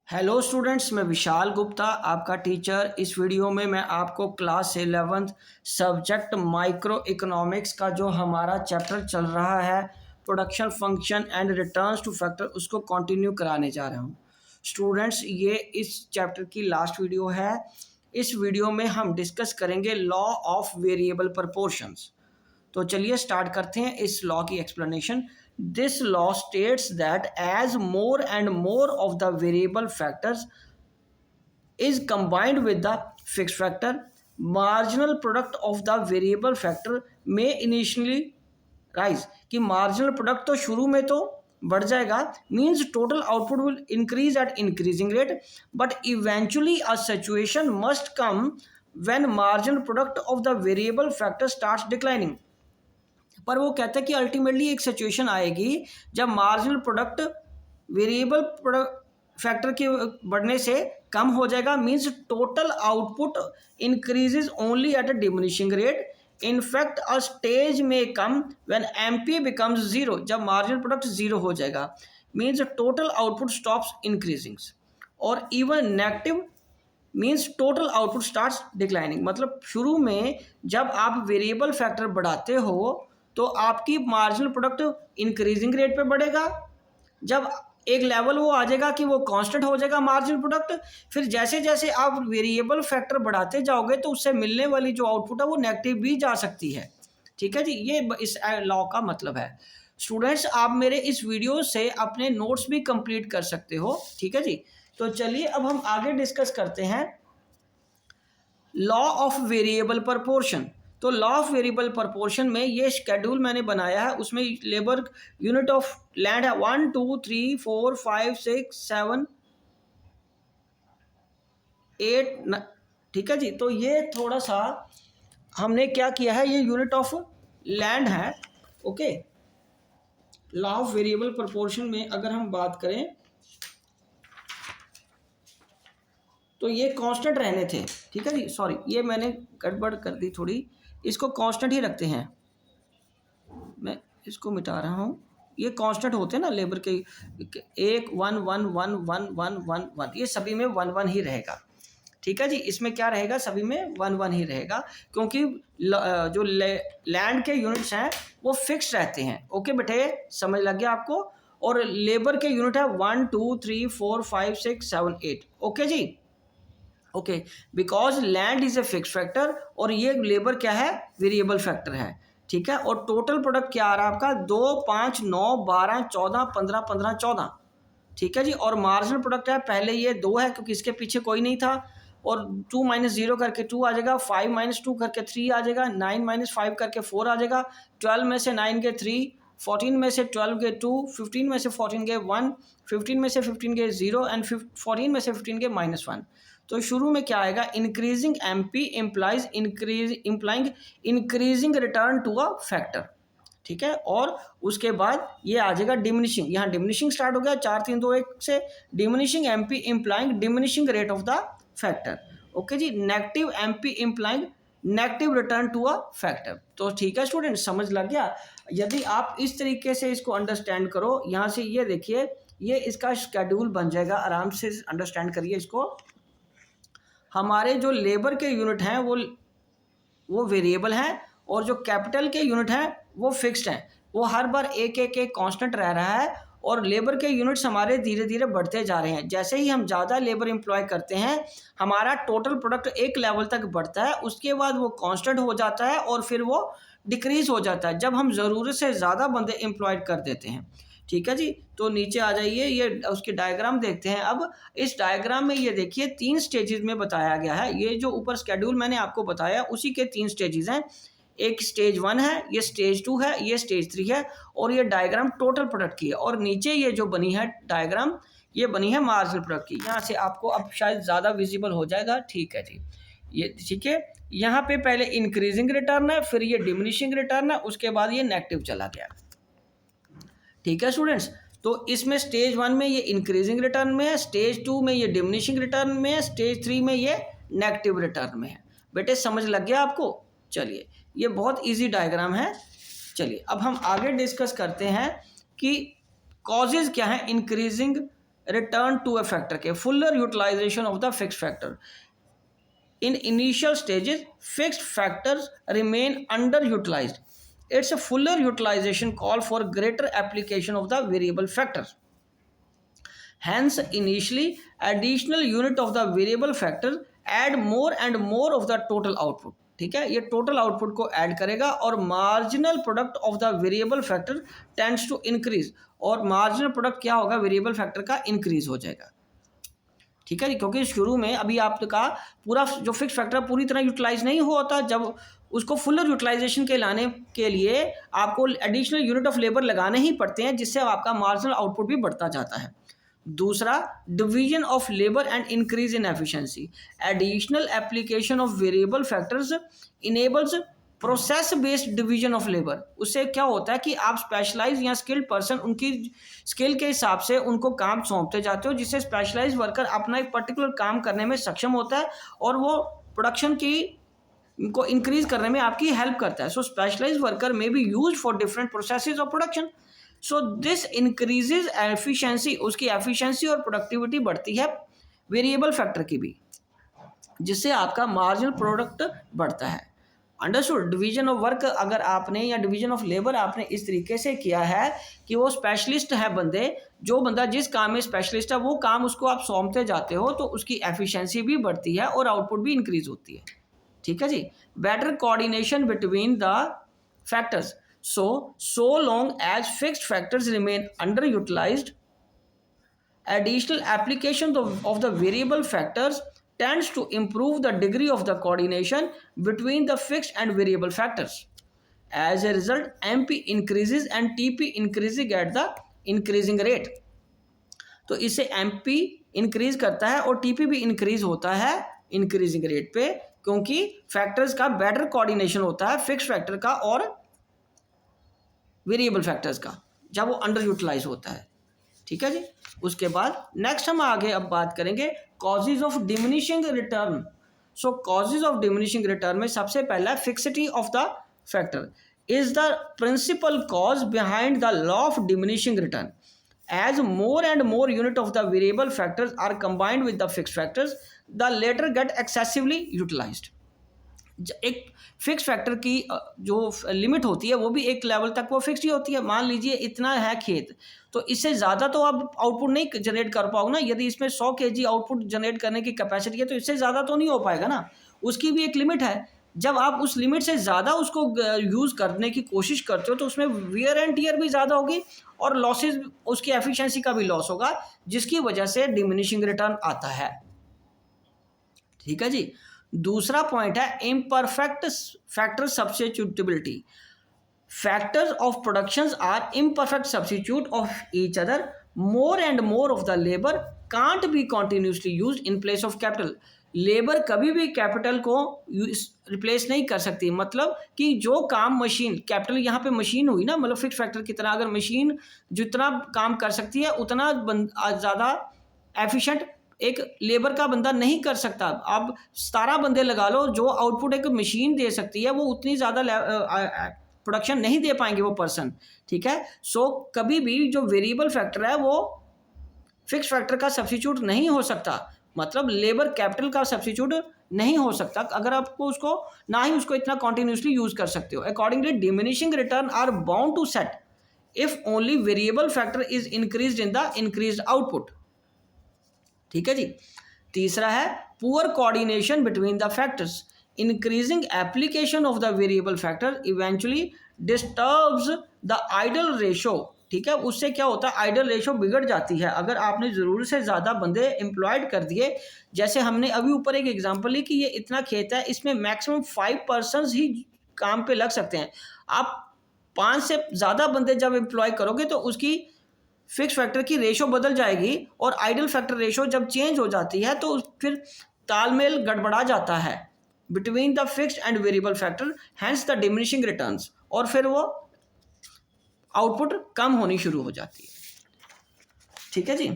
Hello students, मैं विशाल गुप्ता आपका teacher. इस वीडियो में मैं आपको class 11th subject micro economics का जो हमारा चैप्टर चल रहा है production function and returns two factor उसको कंटिन्यू कराने जा रहा हूँ। स्टूडेंट्स, ये इस चैप्टर की लास्ट वीडियो है। इस वीडियो में हम डिस्कस करेंगे लॉ ऑफ वेरिएबल प्रपोर्शंस। तो चलिए स्टार्ट करते हैं इस लॉ की explanation. This law states that as more and more of the variable factors is combined with the fixed factor, marginal product of the variable factor may initially rise। कि marginal product तो शुरू में तो बढ़ जाएगा, means total output will increase at increasing rate, but eventually a situation must come when marginal product of the variable factor starts declining। पर वो कहता है कि अल्टीमेटली एक सिचुएशन आएगी जब marginal product variable product factor के बढ़ने से कम हो जाएगा, means total output increases only at a diminishing rate. In fact a stage में come when MP becomes zero. जब मार्जिनल प्रोडक्ट जीरो हो जाएगा means total output stops increasing, और even negative means total output starts declining. मतलब शुरू में जब आप वेरिएबल फैक्टर बढ़ाते हो तो आपकी मार्जिनल प्रोडक्ट इंक्रीजिंग रेट पे बढ़ेगा। जब एक लेवल वो आ जाएगा कि वो कांस्टेंट हो जाएगा मार्जिनल प्रोडक्ट, फिर जैसे जैसे आप वेरिएबल फैक्टर बढ़ाते जाओगे तो उससे मिलने वाली जो आउटपुट है वो नेगेटिव भी जा सकती है। ठीक है जी, ये इस लॉ का मतलब है। स्टूडेंट्स, आप मेरे इस वीडियो से अपने नोट्स भी कंप्लीट कर सकते हो। ठीक है जी, तो चलिए अब हम आगे डिस्कस करते हैं लॉ ऑफ वेरिएबल प्रपोर्शन। तो लॉ ऑफ वेरिएबल प्रपोर्शन में ये शेड्यूल मैंने बनाया है, उसमें लेबर यूनिट ऑफ लैंड है 1 2 3 4 5 6 7 8। ठीक है जी, तो ये थोड़ा सा हमने क्या किया है, ये यूनिट ऑफ लैंड है। Okay, law of variable proportion में अगर हम बात करें तो ये कांस्टेंट रहने थे। ठीक है जी, सॉरी ये मैंने गड़बड़ कर दी थोड़ी, इसको कांस्टेंट ही रखते हैं, मैं इसको मिटा रहा हूँ। ये कांस्टेंट होते हैं ना लेबर के, 1 1 1 1 1 1 1 1, ये सभी में 1 1 ही रहेगा। ठीक है जी, इसमें क्या रहेगा, सभी में 1 1 ही रहेगा, क्योंकि जो लैंड के यूनिट्स हैं वो फिक्स रहते हैं। ओके बेटे, समझ लग गया आपको। और लेबर के यूनिट है 1 2 3 4 5 6 7 8। ओके जी, okay, because land is a fix factor और ये लेबर क्या है, वेरिएबल फैक्टर है। ठीक है, और टोटल प्रोडक्ट क्या आ रहा है आपका, 2 5 9 12 14 15 15 14। ठीक है जी, और मार्जिनल प्रोडक्ट है, पहले ये 2 है क्योंकि इसके पीछे कोई नहीं था, और 2 - 0 करके 2 आ जाएगा, 5 - 2 करके 3 आ जाएगा, 9 - 5 करके 4 आ जाएगा, 12 में से 9 के 3, 14 में से 12 के 2, 15 में से 14 के 1, 15 में से 15 के 0 एंड 14 में से 15 के -1। तो शुरू में क्या आएगा, increasing MP implies implying increasing return to a factor. ठीक है, और उसके बाद ये आ जाएगा डिमिनिशिंग, यहाँ डिमिनिशिंग स्टार्ट हो गया 4 3 2 1 से, diminishing MP implying diminishing rate of the factor. Okay जी, negative MP implying negative return to a factor. तो ठीक है स्टूडेंट, समझ लग गया। यदि आप इस तरीके से इसको अंडरस्टैंड करो, यहाँ से ये देखिए, ये इसका शेड्यूल बन जाएगा, आराम से अंडरस्टैंड करिए इसको। हमारे जो लेबर के यूनिट हैं वो वेरिएबल हैं, और जो कैपिटल के यूनिट हैं वो फिक्स्ड हैं। वो हर बार एक एक एक कांस्टेंट रह रहा है, और लेबर के यूनिट्स हमारे धीरे धीरे बढ़ते जा रहे हैं। जैसे ही हम ज़्यादा लेबर एम्प्लॉय करते हैं हमारा टोटल प्रोडक्ट एक लेवल तक बढ़ता है, उसके बाद वो कांस्टेंट हो जाता है और फिर वो डिक्रीज हो जाता है जब हम ज़रूरत से ज़्यादा बंदे एम्प्लॉयड कर देते हैं। ठीक है जी, तो नीचे आ जाइए, ये उसकी डायग्राम देखते हैं। अब इस डायग्राम में ये देखिए 3 स्टेजेस में बताया गया है। ये जो ऊपर शेड्यूल मैंने आपको बताया उसी के 3 स्टेजेस हैं। एक स्टेज 1 है, ये स्टेज 2 है, ये स्टेज 3 है, और ये डायग्राम टोटल प्रोडक्ट की है। और नीचे ये जो बनी है डायग्राम, ये बनी है मार्जिनल प्रोडक्ट की। यहाँ से आपको अब शायद ज़्यादा विजिबल हो जाएगा। ठीक है जी, ये ठीक है, यहाँ पे पहले इंक्रीजिंग रिटर्न है, फिर ये डिमिनिशिंग रिटर्न है, उसके बाद ये नेगेटिव चला गया। ठीक है स्टूडेंट्स, तो इसमें स्टेज 1 में ये इंक्रीजिंग रिटर्न में है, स्टेज 2 में ये डिमिनिशिंग रिटर्न में है, स्टेज 3 में ये नेगेटिव रिटर्न में है। बेटे समझ लग गया आपको। चलिए, ये बहुत इजी डायग्राम है। चलिए अब हम आगे डिस्कस करते हैं कि कॉजेज क्या है increasing return to a factor के fuller utilization of the fix factor. In initial stages, fixed factors remain underutilized. It's a fuller utilization call for greater application of the variable factor. Hence, initially, additional unit of the variable factor add more and more of the total output. ठीक है, ये total output को add करेगा और marginal product of the variable factor tends to increase. और marginal product क्या होगा, variable factor का इंक्रीज हो जाएगा. ठीक है जी, क्योंकि शुरू में अभी आपका पूरा जो फिक्स फैक्टर पूरी तरह यूटिलाइज नहीं हुआ होता. जब उसको फुलर यूटिलाइजेशन के लाने के लिए आपको एडिशनल यूनिट ऑफ लेबर लगाने ही पड़ते हैं, जिससे आपका मार्जिनल आउटपुट भी बढ़ता जाता है. दूसरा, division of labour and increase in efficiency. Additional application of variable factors enables process based division of labour. उससे क्या होता है कि आप स्पेशलाइज या स्किल्ड पर्सन उनकी स्किल के हिसाब से उनको काम सौंपते जाते हो, जिससे स्पेशलाइज वर्कर अपना एक पर्टिकुलर काम करने में सक्षम होता है और वो प्रोडक्शन की को इंक्रीज करने में आपकी हेल्प करता है. सो स्पेशलाइज वर्कर में B use for different processes of production. So this increases efficiency. उसकी एफिशिएंसी और प्रोडक्टिविटी बढ़ती है वेरिएबल फैक्टर की भी, जिससे आपका मार्जिनल प्रोडक्ट बढ़ता है. अंडरस्टूड. डिवीजन ऑफ वर्क अगर आपने या डिवीजन ऑफ लेबर आपने इस तरीके से किया है कि वो स्पेशलिस्ट है बंदे, जो बंदा जिस काम में स्पेशलिस्ट है वो काम उसको आप सौंपते जाते हो, तो उसकी एफिशिएंसी भी बढ़ती है और आउटपुट भी इंक्रीज होती है. ठीक है जी. Better coordination between the factors. So long as fixed factors remain under utilized, additional application of the variable factors tends to improve the degree of the coordination between the fixed and variable factors. As a result, MP increases and TP increasing at the increasing rate. तो इससे MP increase करता है और TP भी increase होता है increasing rate पे, क्योंकि फैक्टर्स का बेटर कोऑर्डिनेशन होता है फिक्स फैक्टर का और वेरिएबल फैक्टर्स का जब वो अंडर यूटिलाइज होता है. ठीक है जी. उसके बाद नेक्स्ट हम आगे अब बात करेंगे causes of diminishing return. So causes of diminishing return में सबसे पहला fixity of the factor is the principal cause behind the law of diminishing return. As more and more unit of the variable factors are combined with the fix factors, the latter get excessively utilised. एक fix factor की जो limit होती है वो भी एक level तक वो फिक्स ही होती है. मान लीजिए इतना है खेत, तो इससे ज़्यादा तो आप आउटपुट नहीं जनरेट कर पाओगे ना. यदि इसमें 100 kg आउटपुट जनरेट करने की कैपेसिटी है तो इससे ज़्यादा तो नहीं हो पाएगा ना. उसकी भी एक लिमिट है. जब आप उस लिमिट से ज़्यादा उसको यूज़ करने की कोशिश करते हो तो उसमें वियर एंड टीयर भी ज़्यादा होगी और लॉसेज, उसकी एफिशिएंसी का भी लॉस होगा, जिसकी वजह से डिमिनिशिंग रिटर्न आता है. ठीक है जी. दूसरा पॉइंट है imperfect factor substitutability. Factors of productions are imperfect substitute of each other. More and more of the labour can't be continuously used in place of capital. Labour कभी भी कैपिटल को replace नहीं कर सकती. मतलब कि जो काम मशीन, कैपिटल यहाँ पे मशीन हुई ना, मतलब फिक्स फैक्टर की तरह अगर मशीन जितना काम कर सकती है उतना ज़्यादा एफिशिएंट एक लेबर का बंदा नहीं कर सकता. आप 17 बंदे लगा लो, जो आउटपुट एक मशीन दे सकती है वो उतनी ज़्यादा प्रोडक्शन नहीं दे पाएंगे वो पर्सन. ठीक है. सो कभी भी जो वेरिएबल फैक्टर है वो फिक्स फैक्टर का सब्स्टिट्यूट नहीं हो सकता. मतलब लेबर कैपिटल का सब्स्टिट्यूट नहीं हो सकता अगर आपको उसको ना ही उसको इतना कॉन्टिन्यूसली यूज कर सकते हो. Accordingly diminishing return are bound to set if only variable factor is increased in the increased output. ठीक है जी. तीसरा है poor coordination between the factors. Increasing application of the variable factor eventually disturbs the ideal ratio. ठीक है. उससे क्या होता है, आइडल रेशो बिगड़ जाती है. अगर आपने ज़रूरत से ज़्यादा बंदे एम्प्लॉयड कर दिए, जैसे हमने अभी ऊपर एक एग्जांपल ली कि ये इतना खेत है, इसमें मैक्सिमम 5 पर्सनस ही काम पे लग सकते हैं. आप 5 से ज़्यादा बंदे जब एम्प्लॉय करोगे तो उसकी फिक्स फैक्टर की रेशो बदल जाएगी और आइडल फैक्टर रेशो जब चेंज हो जाती है तो फिर तालमेल गड़बड़ा जाता है between the fixed and variable factor, hence the diminishing returns, और फिर वो आउटपुट कम होनी शुरू हो जाती है. ठीक है जी.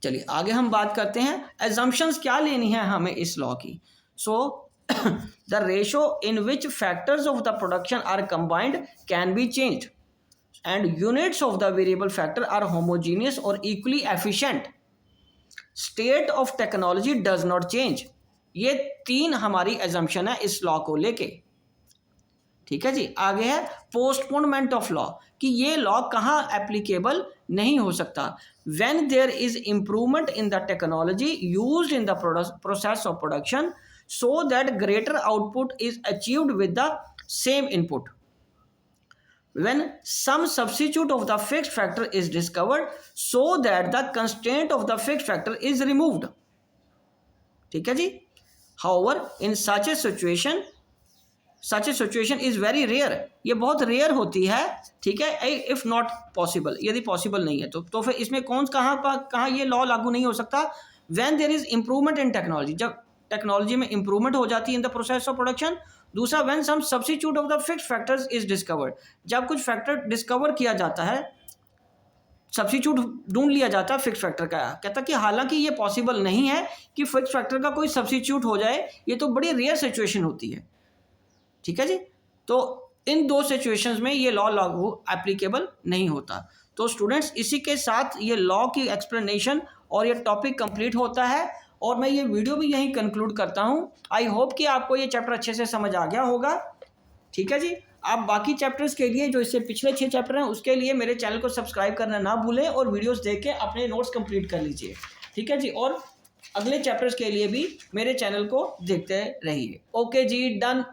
चलिए आगे हम बात करते हैं एजम्पशंस क्या लेनी है हमें इस लॉ की. So the ratio in which factors of the production are combined can be changed and units of the variable factor are homogeneous or equally efficient, state of technology does not change। ये 3 हमारी assumption है इस law को लेके। ठीक है जी। आगे है पोस्टपोनमेंट ऑफ लॉ, कि ये लॉ कहाँ एप्लीकेबल नहीं हो सकता। When there is improvement in the technology used in the process of production so that greater output is achieved with the same input, when some substitute of the fixed factor is discovered so that the constraint of the fixed factor is removed। ठीक है जी। however in such a situation is very rare, ये बहुत rare होती है। ठीक है, if not possible, यदि possible नहीं है तो फिर इसमें कहाँ ये लॉ लागू नहीं हो सकता। when there is improvement in technology, जब टेक्नोलॉजी में इंप्रूवमेंट हो जाती है in the process of production. दूसरा, when some substitute of the fixed factors is discovered, जब कुछ फैक्टर डिस्कवर किया जाता है, सब्स्टिट्यूट ढूंढ लिया जाता है फिक्स फैक्टर का। कहता कि हालांकि ये पॉसिबल नहीं है कि फिक्स फैक्टर का कोई सब्स्टिट्यूट हो जाए, ये तो बड़ी रेयर सिचुएशन होती है। ठीक है जी। तो इन 2 सिचुएशंस में ये लॉ लागू एप्लीकेबल नहीं होता। तो स्टूडेंट्स, इसी के साथ ये लॉ की एक्सप्लेनेशन और ये टॉपिक कंप्लीट होता है और मैं ये वीडियो भी यहीं कंक्लूड करता हूँ। आई होप कि आपको ये चैप्टर अच्छे से समझ आ गया होगा। ठीक है जी। आप बाकी चैप्टर्स के लिए, जो इससे पिछले 6 चैप्टर हैं, उसके लिए मेरे चैनल को सब्सक्राइब करना ना भूलें और वीडियोस देख के अपने नोट्स कंप्लीट कर लीजिए। ठीक है जी। और अगले चैप्टर्स के लिए भी मेरे चैनल को देखते रहिए। ओके जी, डन।